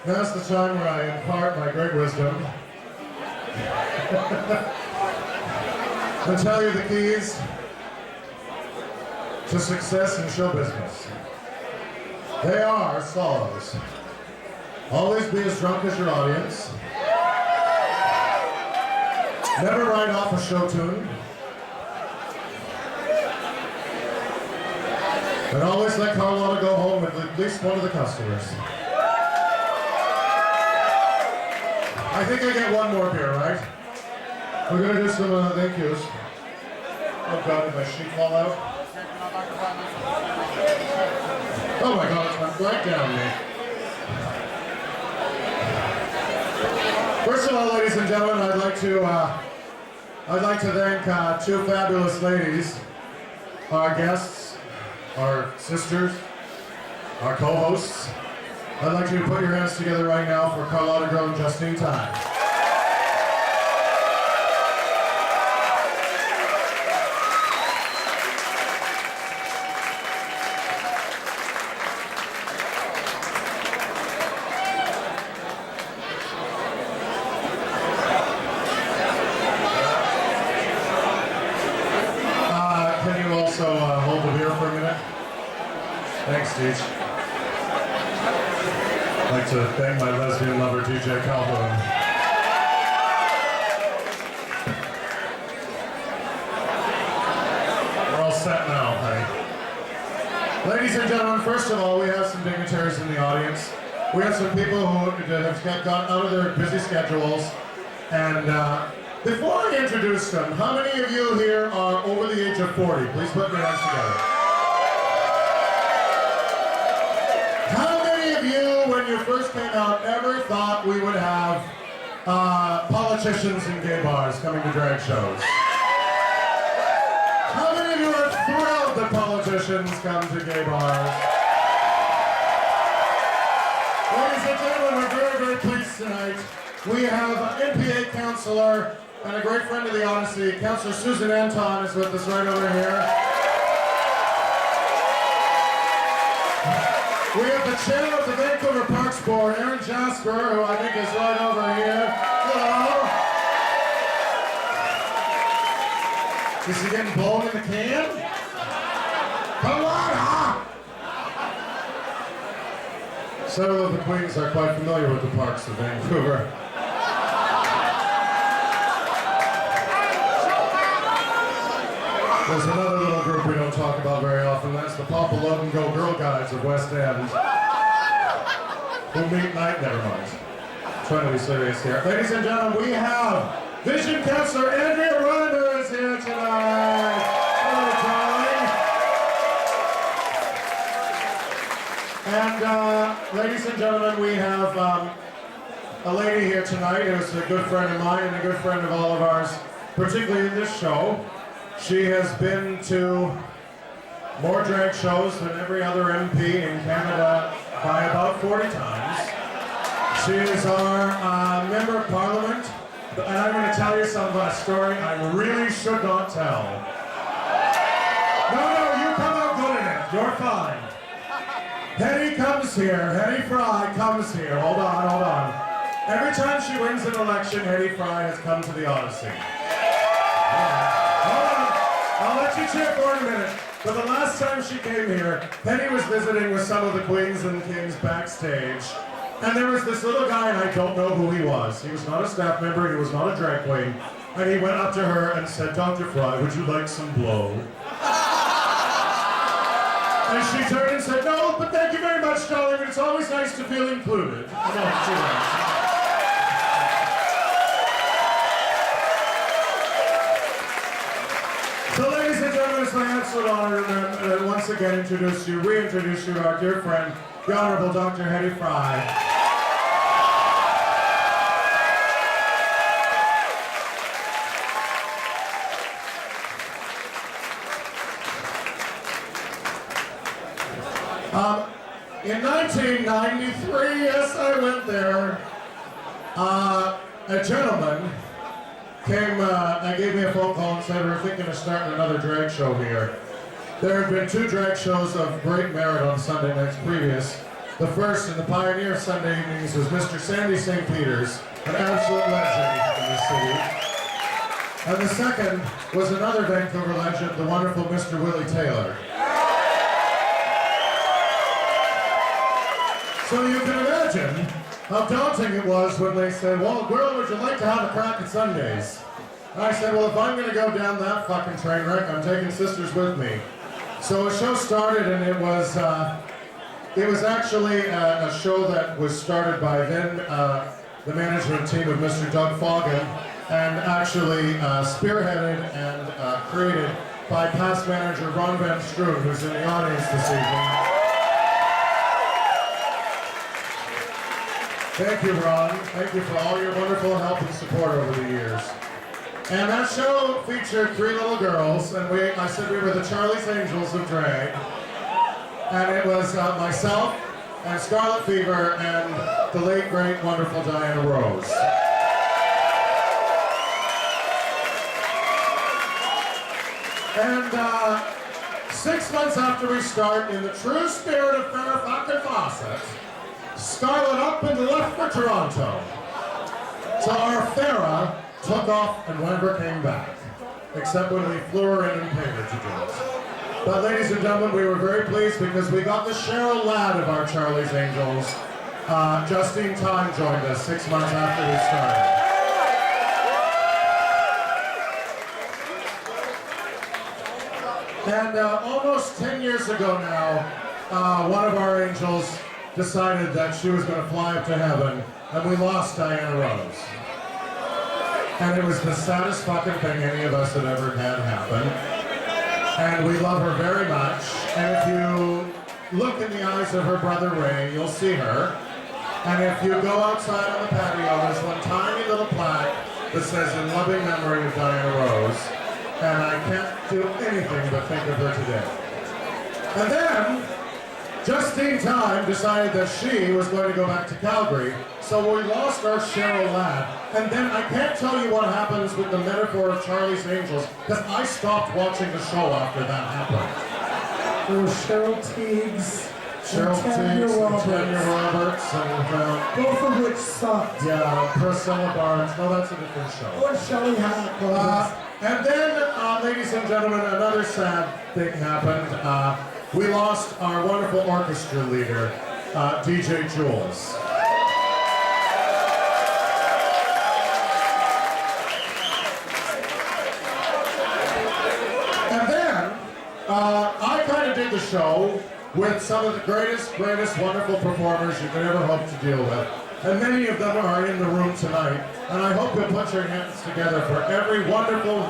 Now's the time where I impart my great wisdom and tell you the keys to success in show business. They are as follows. Always be as drunk as your audience. Never write off a show tune. And always let Carlotta go home with at least one of the customers. I think I get one more beer, right? We're gonna do some thank yous. Oh God, did my sheet fall out? Oh my God, it's went right down me. First of all, ladies and gentlemen, I'd like to thank two fabulous ladies, our guests, our sisters, our co-hosts. I'd like you to put your hands together right now for Carlotta Girl and Justine Time. Can you also hold the beer for a minute? Thanks, Deej. I'd like to thank my lesbian lover, DJ Calhoun. We're all set now, honey. Ladies and gentlemen, first of all, we have some dignitaries in the audience. We have some people who have gotten out of their busy schedules. And before I introduce them, how many of you here are over the age of 40? Please put your hands together. When you first came out, ever thought we would have politicians in gay bars coming to drag shows? How many of you are thrilled that politicians come to gay bars? Ladies and gentlemen, we're very, very pleased tonight. We have NPA counselor and a great friend of the Odyssey, Councillor Susan Anton is with us right over here. We have the chair of the Vancouver Parks Board, Aaron Jasper, who I think is right over here. Hello. Is he getting blown in the can? Come on, huh? Several of the queens are quite familiar with the parks of Vancouver. There's another little group we don't talk about very often. That's the Papa Logan Go Girl Guides of West End. Who meet night, never mind. I'm trying to be serious here. Ladies and gentlemen, we have Vision Councillor Andrea Ryder is here tonight. Hello, darling. And ladies and gentlemen, we have a lady here tonight who's a good friend of mine and a good friend of all of ours, particularly in this show. She has been to more drag shows than every other MP in Canada by about 40 times. She is our Member of Parliament, and I'm going to tell you some story I really should not tell. No, you come out good in it. You're fine. Hetty comes here. Hetty Fry comes here. Hold on. Every time she wins an election, Hetty Fry has come to the Odyssey. I'll let you cheer for in a minute, but the last time she came here, Penny was visiting with some of the queens and kings backstage, and there was this little guy, and I don't know who he was. He was not a staff member, he was not a drag queen, and he went up to her and said, "Dr. Fry, would you like some blow?" And she turned and said, "No, but thank you very much, darling, it's always nice to feel included." So ladies and gentlemen, it's my absolute honor to once again reintroduce you to our dear friend, the Honorable Dr. Hetty Fry. In 1993, yes, I went there, a gentleman came and gave me a phone call and said, "We're thinking of starting another drag show here." There had been 2 drag shows of great merit on Sunday nights previous, The first in the Pioneer Sunday evenings was Mr. Sandy St. Peter's, an absolute legend in the city. And the second was another Vancouver legend, the wonderful Mr. Willie Taylor. So you can imagine how daunting it was when they said, well, girl, would you like to have a crack at Sundays? And I said, well, if I'm going to go down that fucking train wreck, I'm taking sisters with me. So a show started, and it was actually a show that was started by then the management team of Mr. Doug Foggin, and actually spearheaded and created by past manager Ron Van Stroon, who's in the audience this evening. Thank you, Ron. Thank you for all your wonderful help and support over the years. And that show featured three little girls, and I said we were the Charlie's Angels of drag. And it was myself and Scarlet Fever and the late, great, wonderful Diana Rose. And 6 months after we start, in the true spirit of Farrah fucking Fawcett, Scarlet up and left for Toronto. So our Farrah took off and never came back, except when we flew her in and paid her to do it. But ladies and gentlemen, we were very pleased because we got the Cheryl Ladd of our Charlie's Angels. Justine Time joined us 6 months after we started. And almost 10 years ago now, one of our angels decided that she was going to fly up to heaven, and we lost Diana Rose. And it was the saddest fucking thing any of us had ever had happen. And we love her very much. And if you look in the eyes of her brother Ray, you'll see her. And if you go outside on the patio, there's one tiny little plaque that says, "In loving memory of Diana Rose." And I can't do anything but think of her today. And then, Justine Time decided that she was going to go back to Calgary, so we lost our Cheryl Ladd. And then I can't tell you what happens with the metaphor of Charlie's Angels, because I stopped watching the show after that happened. There was Cheryl Teagues, Cheryl Teagues, and Tanya Roberts, and both of which sucked. yeah, Priscilla Barnes. No, that's a different show. Or Shelley Hack. And then, ladies and gentlemen, another sad thing happened. We lost our wonderful orchestra leader, DJ Jules. And then, I kind of did the show with some of the greatest, wonderful performers you could ever hope to deal with. And many of them are in the room tonight. And I hope you'll put your hands together for every wonderful,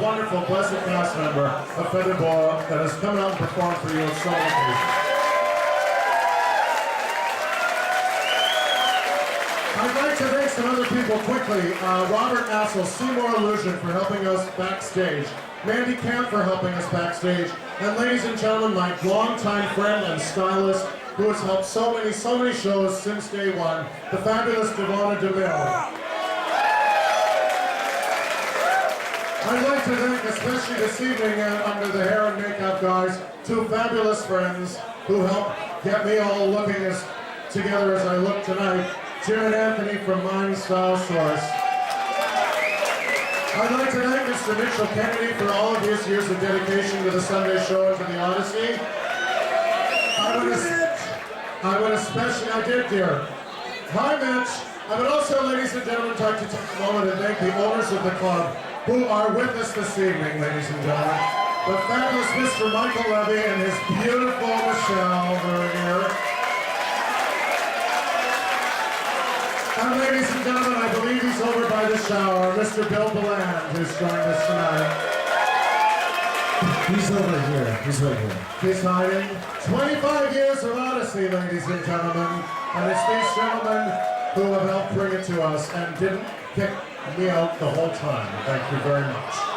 blessed cast member of Featherboa that has come out and performed for you on so many occasions. I'd like to thank some other people quickly. Robert Assel, Seymour Illusion for helping us backstage. Mandy Camp for helping us backstage. And ladies and gentlemen, my longtime friend and stylist who has helped so many shows since day one, the fabulous Devonna DeMille. I'd like to thank, especially this evening, under the hair and makeup guys, two fabulous friends who helped get me all looking as together as I look tonight. Jim and Anthony from Mind Style Source. I'd like to thank Mr. Mitchell Kennedy for all of his years of dedication to the Sunday show and to the Odyssey. I would especially, I did, dear. Hi, Mitch. I would also, ladies and gentlemen, like to take a moment and thank the owners of the club who are with us this evening, ladies and gentlemen. The fabulous Mr. Michael Levy and his beautiful Michelle over here. And ladies and gentlemen, I believe he's over by the shower, Mr. Bill Bland, who's joined us tonight. He's over here. He's right here. He's hiding. 25 years of Odyssey, ladies and gentlemen. And it's these gentlemen who have helped bring it to us and didn't kick me out the whole time. Thank you very much.